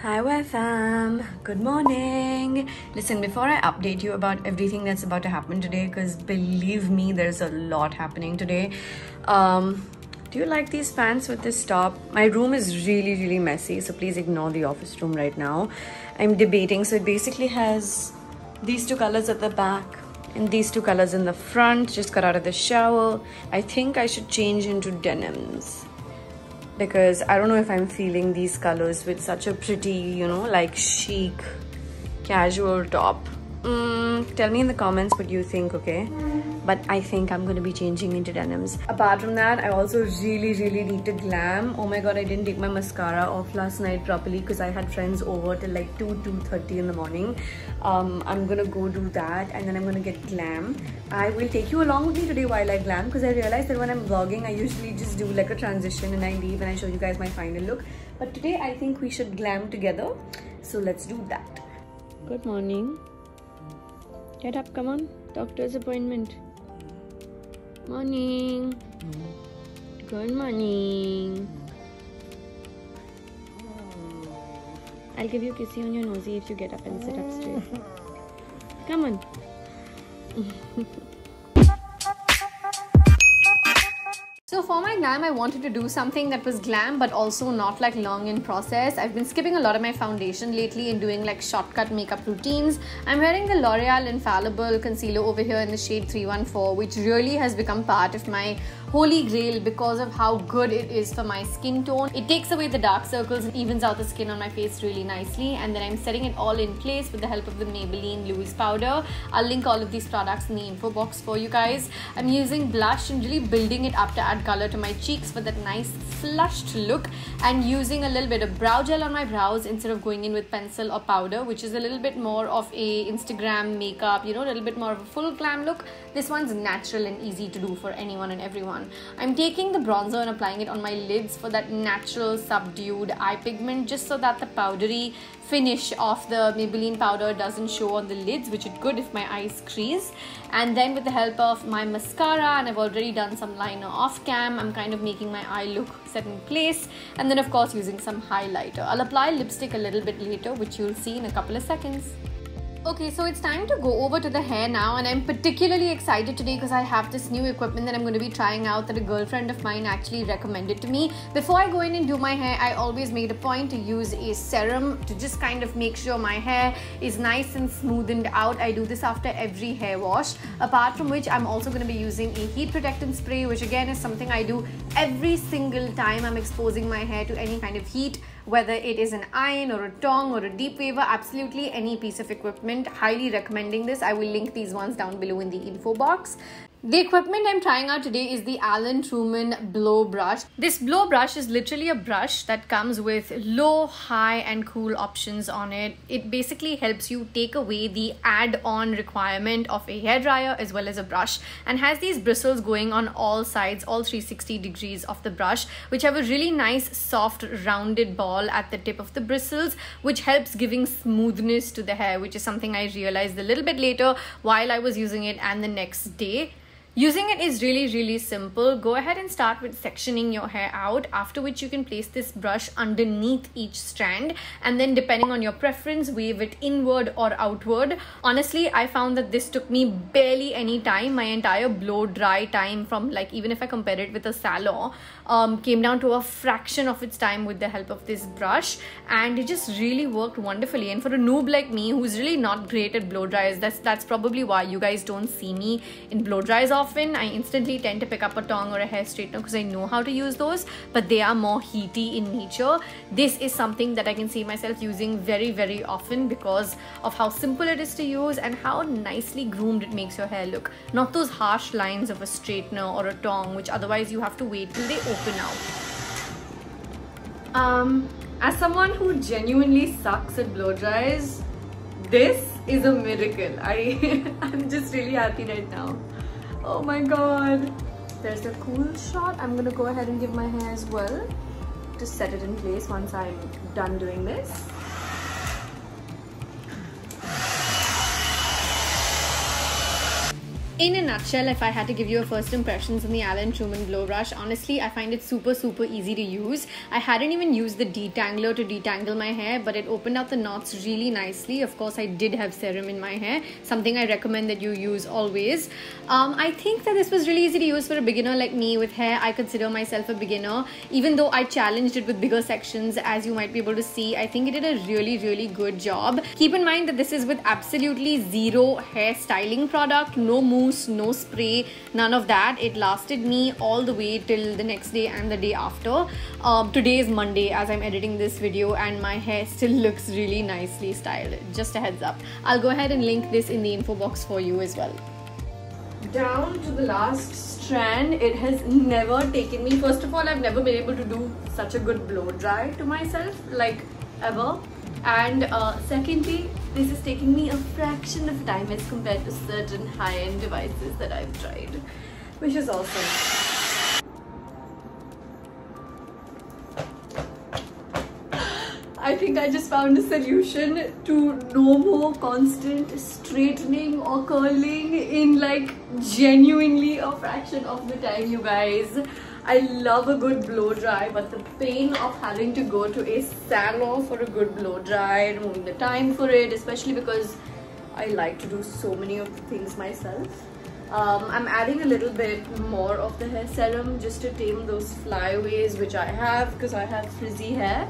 Hi YFam, good morning. Listen, before I update you about everything that's about to happen today, because believe me, there's a lot happening today. Do you like these pants with this top? My room is really messy, so please ignore the office room right now. I'm debating. So it basically has these two colors at the back and these two colors in the front. Just got out of the shower. I think I should change into denims, because I don't know if I'm feeling these colors with such a pretty, you know, like chic, casual top. Tell me in the comments what you think, okay? But I think I'm gonna be changing into denims. Apart from that, I also really need to glam. Oh my god, I didn't take my mascara off last night properly because I had friends over till like 2:30 in the morning. I'm gonna go do that and then I'm gonna get glam. I will take you along with me today while I glam, because I realized that when I'm vlogging, I usually just do like a transition and I leave and I show you guys my final look. But today I think we should glam together. So let's do that. Good morning. Get up, come on. Doctor's appointment. Morning. Good morning. I'll give you a kissy on your nosy if you get up and sit up straight. Come on. So for my glam, I wanted to do something that was glam but also not like long in process. I've been skipping a lot of my foundation lately and doing like shortcut makeup routines. I'm wearing the L'Oreal Infallible Concealer over here in the shade 314, which really has become part of my holy grail because of how good it is for my skin tone. It takes away the dark circles and evens out the skin on my face really nicely. And then I'm setting it all in place with the help of the Maybelline Loose Powder. I'll link all of these products in the info box for you guys. I'm using blush and really building it up to add color to my cheeks for that nice flushed look, and using a little bit of brow gel on my brows instead of going in with pencil or powder, which is a little bit more of a Instagram makeup, you know, a little bit more of a full glam look. This one's natural and easy to do for anyone and everyone. I'm taking the bronzer and applying it on my lids for that natural subdued eye pigment, just so that the powdery finish of the Maybelline powder doesn't show on the lids, which is good if my eyes crease. And then with the help of my mascara, and I've already done some liner off cam, I'm kind of making my eye look set in place. And then of course using some highlighter. I'll apply lipstick a little bit later, which you'll see in a couple of seconds. Okay, so it's time to go over to the hair now, and I'm particularly excited today because I have this new equipment that I'm going to be trying out that a girlfriend of mine actually recommended to me. Before I go in and do my hair, I always made a point to use a serum to just kind of make sure my hair is nice and smoothened out. I do this after every hair wash. Apart from which, I'm also going to be using a heat protectant spray, which again is something I do every single time I'm exposing my hair to any kind of heat, whether it is an iron or a tong or a deep waver, absolutely any piece of equipment. Highly recommending this. I will link these ones down below in the info box. The equipment I'm trying out today is the Alan Truman Blow Brush. This blow brush is literally a brush that comes with low, high and cool options on it. It basically helps you take away the add-on requirement of a hairdryer as well as a brush, and has these bristles going on all sides, all 360 degrees of the brush, which have a really nice soft rounded ball at the tip of the bristles, which helps giving smoothness to the hair, which is something I realized a little bit later while I was using it and the next day. Using it is really simple. Go ahead and start with sectioning your hair out, after which you can place this brush underneath each strand, and then depending on your preference, wave it inward or outward. Honestly, I found that this took me barely any time. My entire blow dry time, from like, even if I compare it with a salon, came down to a fraction of its time with the help of this brush, and it just really worked wonderfully. And for a noob like me who's really not great at blow dryers, that's probably why you guys don't see me in blow dryers often. I instantly tend to pick up a tong or a hair straightener because I know how to use those, but they are more heaty in nature. This is something that I can see myself using very often because of how simple it is to use and how nicely groomed it makes your hair look. Not those harsh lines of a straightener or a tong, which otherwise you have to wait till they open out. As someone who genuinely sucks at blow dryers, this is a miracle. I'm just really happy right now. Oh my god. There's a cool shot. I'm gonna go ahead and give my hair as well to set it in place once I'm done doing this. In a nutshell, if I had to give you a first impressions on the Alan Truman Blow Brush, honestly, I find it super easy to use. I hadn't even used the detangler to detangle my hair, but it opened up the knots really nicely. Of course, I did have serum in my hair, something I recommend that you use always. I think that this was really easy to use for a beginner like me with hair. I consider myself a beginner, even though I challenged it with bigger sections, as you might be able to see. I think it did a really good job. Keep in mind that this is with absolutely zero hair styling product, no mousse, no spray, none of that. It lasted me all the way till the next day and the day after. Today is Monday as I'm editing this video, and my hair still looks really nicely styled. Just a heads up. I'll go ahead and link this in the info box for you as well. Down to the last strand. It has never taken me, first of all, I've never been able to do such a good blow dry to myself, like ever. And secondly, this is taking me a fraction of time as compared to certain high-end devices that I've tried, which is awesome. I think I just found a solution to no more constant straightening or curling in like genuinely a fraction of the time, you guys. I love a good blow dry, but the pain of having to go to a salon for a good blow dry, removing the time for it, especially because I like to do so many of the things myself. I'm adding a little bit more of the hair serum just to tame those flyaways, which I have because I have frizzy hair.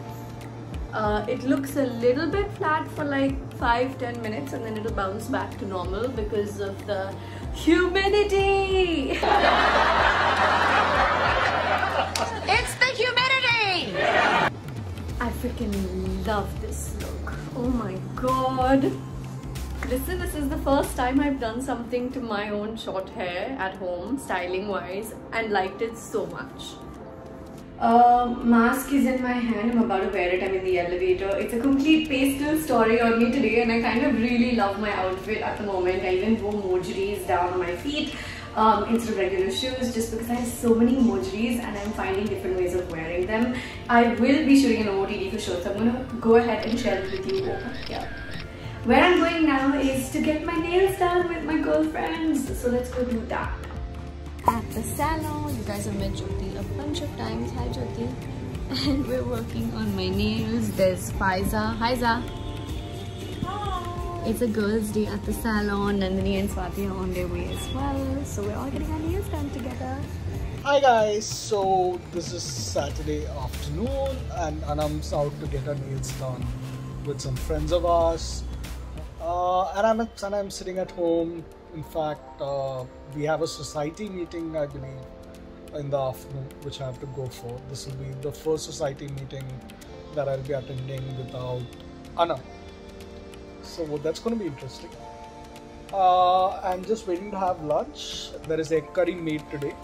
It looks a little bit flat for like 5-10 minutes, and then it'll bounce back to normal because of the humidity. It's the humidity! I freaking love this look. Oh my god. Listen, this is the first time I've done something to my own short hair at home, styling wise, and liked it so much. Mask is in my hand. I'm about to wear it. I'm in the elevator. It's a complete pastel story on me today, and I kind of really love my outfit at the moment. I even wore mojiris down on my feet instead of regular shoes, just because I have so many mojiris and I'm finding different ways of wearing them. I will be shooting an OOTD for sure, so I'm gonna go ahead and share it with you over here. Where I'm going now is to get my nails done with my girlfriends, so let's go do that. At the salon, you guys have met Jyoti a bunch of times. Hi Jyoti. And we're working on my nails. There's Faiza. Hi Za. It's a girls' day at the salon. Nandini and Swati are on their way as well. So we're all getting our nails done together. Hi guys, so this is Saturday afternoon and Anam's out to get her nails done with some friends of ours. And I'm sitting at home. In fact, we have a society meeting, I believe, in the afternoon, which I have to go for. This will be the first society meeting that I'll be attending without Anna. So that's going to be interesting. I'm just waiting to have lunch. There is egg curry made today.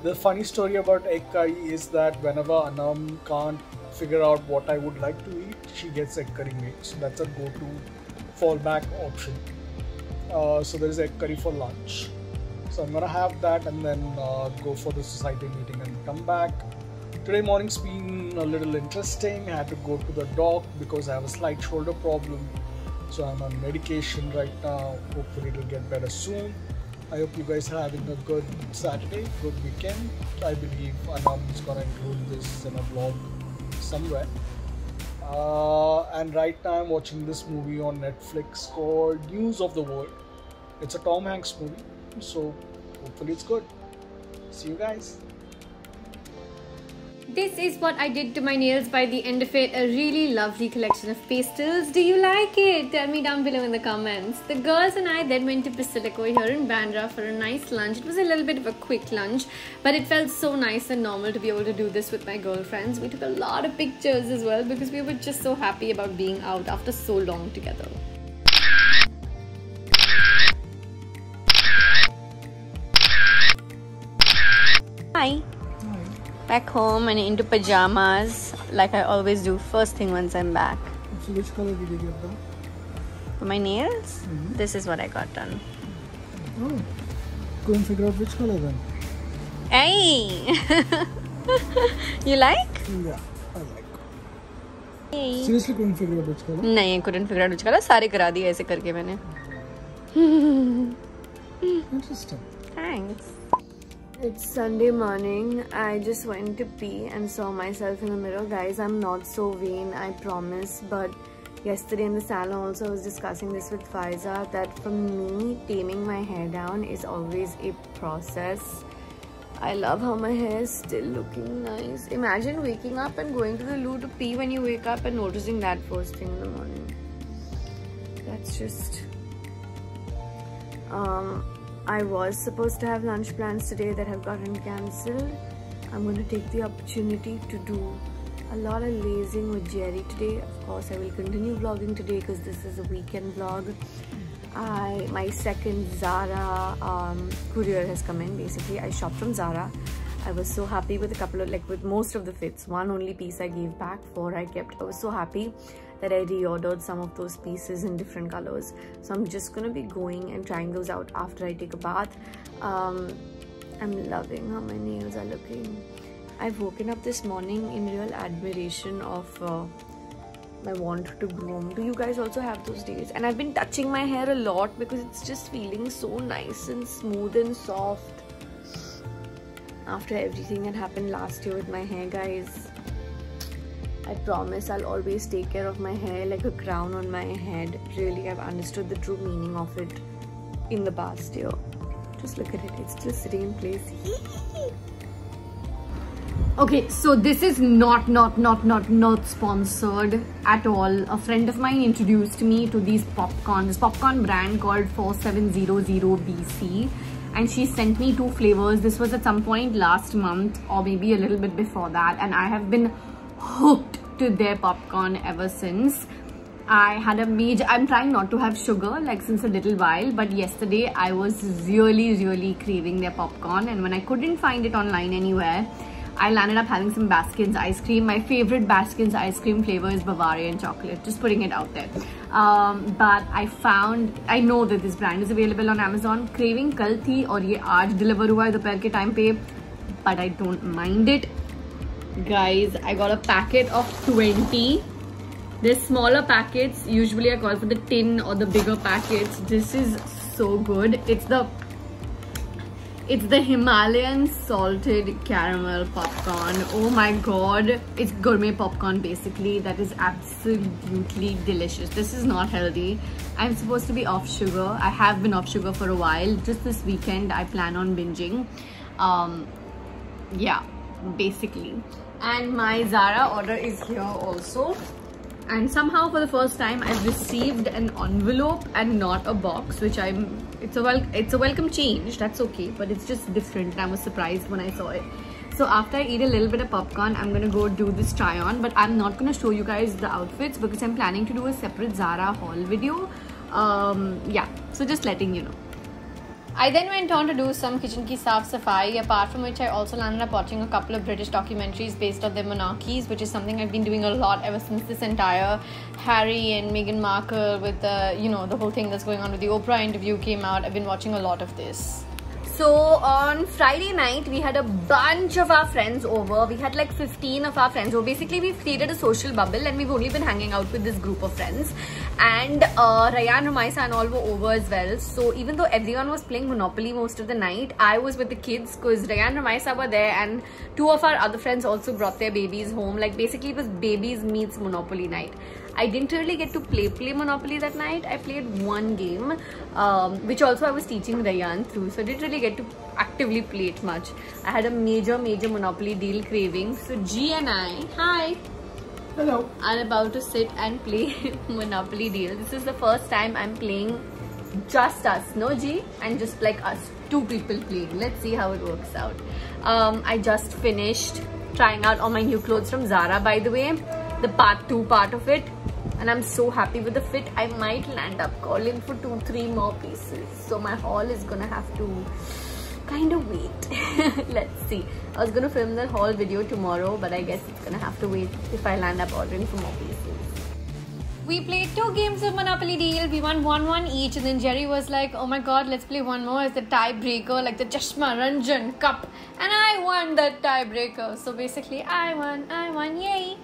The funny story about egg curry is that whenever Anam can't figure out what I would like to eat, she gets egg curry made. So that's a go-to fallback option. So there is egg curry for lunch. So I'm gonna have that and then go for the society meeting and come back. Today morning's been a little interesting. I had to go to the doc because I have a slight shoulder problem. So I'm on medication right now. Hopefully it'll get better soon. I hope you guys are having a good Saturday, good weekend. I believe Anam is gonna include this in a vlog somewhere. And right now I'm watching this movie on Netflix called News of the World. It's a Tom Hanks movie, so hopefully it's good. See you guys. This is what I did to my nails by the end of it. A really lovely collection of pastels. Do you like it? Tell me down below in the comments. The girls and I then went to Basilico here in Bandra for a nice lunch. It was a little bit of a quick lunch, but it felt so nice and normal to be able to do this with my girlfriends. We took a lot of pictures as well because we were just so happy about being out after so long together. Hi. Back home and into pajamas, like I always do first thing once I'm back. So which color did you get done? For my nails, this is what I got done. Oh, couldn't figure out which color then. Hey! You like? Yeah, I like. Hey. Seriously couldn't figure out which color? नहीं, couldn't figure out which color. सारे करा दिए ऐसे करके मैंने. interesting. Thanks. It's Sunday morning. I just went to pee and saw myself in the mirror. Guys, I'm not so vain, I promise. But yesterday in the salon also I was discussing this with Faiza, that for me, taming my hair down is always a process. I love how my hair is still looking nice. Imagine waking up and going to the loo to pee when you wake up and noticing that first thing in the morning. That's just... I was supposed to have lunch plans today that have gotten cancelled. I'm going to take the opportunity to do a lot of lazing with Jerry today. Of course, I will continue vlogging today because this is a weekend vlog. My second Zara courier has come in. Basically, I shopped from Zara. I was so happy with a couple of, with most of the fits. One only piece I gave back, 4 I kept. I was so happy that I reordered some of those pieces in different colors. So I'm just gonna be going and trying those out after I take a bath. I'm loving how my nails are looking. I've woken up this morning in real admiration of my want to groom. Do you guys also have those days? And I've been touching my hair a lot because it's just feeling so nice and smooth and soft after everything that happened last year with my hair, guys. I promise I'll always take care of my hair like a crown on my head. Really, I've understood the true meaning of it in the past year. Just look at it, it's still sitting in place. Okay, so this is not sponsored at all. A friend of mine introduced me to this popcorn brand called 4700BC, and she sent me 2 flavors. This was at some point last month or maybe a little bit before that, and I have been hooked to their popcorn ever since. I'm trying not to have sugar since a little while, but yesterday I was really craving their popcorn, and when I couldn't find it online anywhere, I landed up having some Baskin's ice cream. My favorite Baskin's ice cream flavor is Bavarian chocolate. Just putting it out there. But I know that this brand is available on Amazon. Craving kal thi aur ye aaj deliver hua hai dophar ke time pe, but I don't mind it. Guys, I got a packet of 20. There's smaller packets. Usually I call for the tin or the bigger packets. This is so good. It's the Himalayan salted caramel popcorn. Oh my god. It's gourmet popcorn basically. That is absolutely delicious. This is not healthy. I'm supposed to be off sugar. I have been off sugar for a while. Just this weekend I plan on binging. Yeah, basically. And my Zara order is here also. And somehow for the first time I've received an envelope and not a box, which it's a welcome change. That's okay, but it's just different, and I was surprised when I saw it. So after I eat a little bit of popcorn, I'm gonna go do this try on, but I'm not gonna show you guys the outfits because I'm planning to do a separate Zara haul video. Yeah, so just letting you know. I then went on to do some kitchen ki saaf safai, apart from which I also landed up watching a couple of British documentaries based on their monarchies, which is something I've been doing a lot ever since this entire Harry and Meghan Markle with the, the whole thing that's going on with the Oprah interview came out. I've been watching a lot of this. So on Friday night, we had a bunch of our friends over. We had 15 of our friends over. Basically, we've created a social bubble and we've only been hanging out with this group of friends. And Rayan, Rumaisa and all were over as well. So even though everyone was playing Monopoly most of the night, I was with the kids because Rayan and Rumaisa were there, and 2 of our other friends also brought their babies home. Basically it was babies meets Monopoly night. I didn't really get to play Monopoly that night. I played one game, which also I was teaching Rayan through. So I didn't really get to actively play it much. I had a major Monopoly deal craving. So G and I, hi. Hello. Are about to sit and play Monopoly deal. This is the first time I'm playing just us, no G, and just us, 2 people playing. Let's see how it works out. I just finished trying out all my new clothes from Zara, by the way. The part 2 part of it, and I'm so happy with the fit. I might land up calling for 2-3 more pieces, so my haul is gonna have to kind of wait. Let's see. I was gonna film the haul video tomorrow, but I guess it's gonna have to wait if I land up ordering for more pieces. We played 2 games of Monopoly Deal. We won 1-1 each, and then Jerry was like, oh my god, let's play one more as the tiebreaker, like the Chashma Ranjan Cup, and I won that tiebreaker. So basically I won, yay.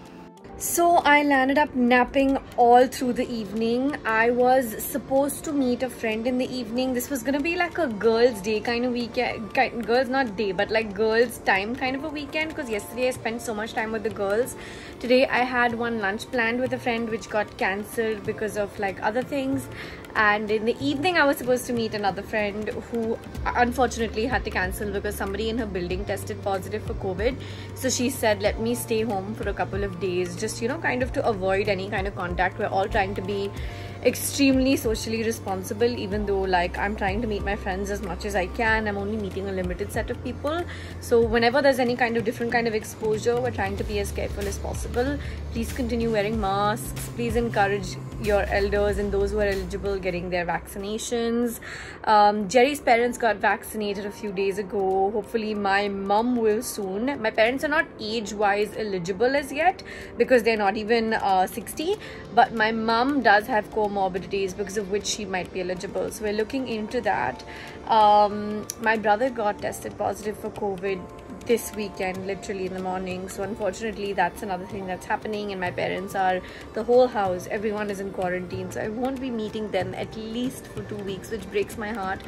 So I landed up napping all through the evening. I was supposed to meet a friend in the evening. This was gonna be like a girls' day kind of weekend. Girls not day, but like girls' time kind of a weekend, because yesterday I spent so much time with the girls. Today I had one lunch planned with a friend which got cancelled because of like other things. And in the evening I was supposed to meet another friend who unfortunately had to cancel because somebody in her building tested positive for COVID. So she said, let me stay home for a couple of days, just, you know, kind of to avoid any kind of contact. We're all trying to be extremely socially responsible, even though like I'm trying to meet my friends as much as I can. I'm only meeting a limited set of people, so whenever there's any kind of different kind of exposure, we're trying to be as careful as possible. Please continue wearing masks. Please encourage your elders and those who are eligible getting their vaccinations. Jerry's parents got vaccinated a few days ago. Hopefully my mum will soon. My parents are not age-wise eligible as yet because they're not even 60, but my mum does have comorbidities because of which she might be eligible, so we're looking into that. My brother got tested positive for COVID this weekend, literally in the morning, so unfortunately that's another thing that's happening. And my parents are, the whole house, everyone is in quarantine, so I won't be meeting them at least for 2 weeks, which breaks my heart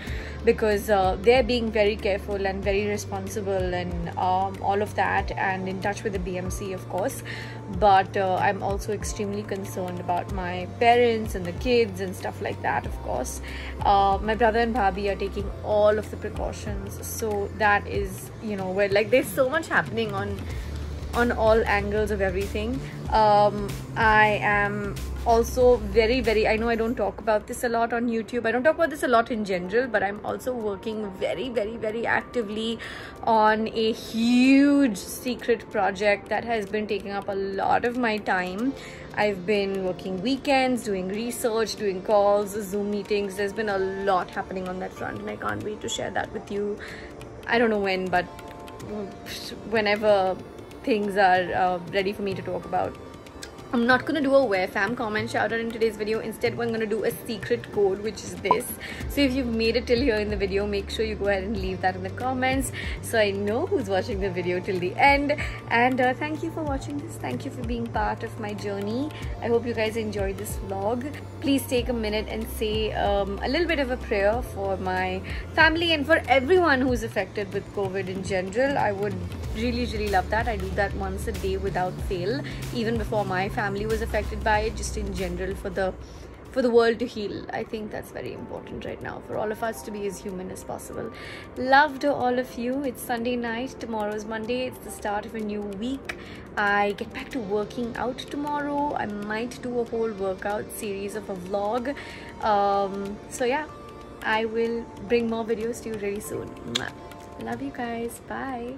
because they're being very careful and very responsible and all of that, and in touch with the BMC of course. But I'm also extremely concerned about my parents and the kids and stuff like that, of course. My brother and Bhabhi are taking all of the precautions, so that is, you know, where like there's so much happening on all angles of everything. I am also very, I know I don't talk about this a lot on YouTube, I don't talk about this a lot in general, but I'm also working very actively on a huge secret project that has been taking up a lot of my time. I've been working weekends, doing research, doing calls, Zoom meetings. There's been a lot happening on that front, and I can't wait to share that with you. I don't know when, but whenever things are ready for me to talk about. I'm not going to do a where fam comment shout out in today's video. Instead, we're going to do a secret code, which is this. So if you've made it till here in the video, make sure you go ahead and leave that in the comments so I know who's watching the video till the end. And thank you for watching this. Thank you for being part of my journey. I hope you guys enjoyed this vlog. Please take a minute and say a little bit of a prayer for my family and for everyone who's affected with COVID in general. I would really love that. I do that once a day without fail, even before my family was affected by it, just in general for the world to heal. I think that's very important right now, for all of us to be as human as possible. Love to all of you. It's Sunday night, tomorrow's Monday, it's the start of a new week. I get back to working out tomorrow. I might do a whole workout series of a vlog. So yeah, I will bring more videos to you really soon. Love you guys. Bye.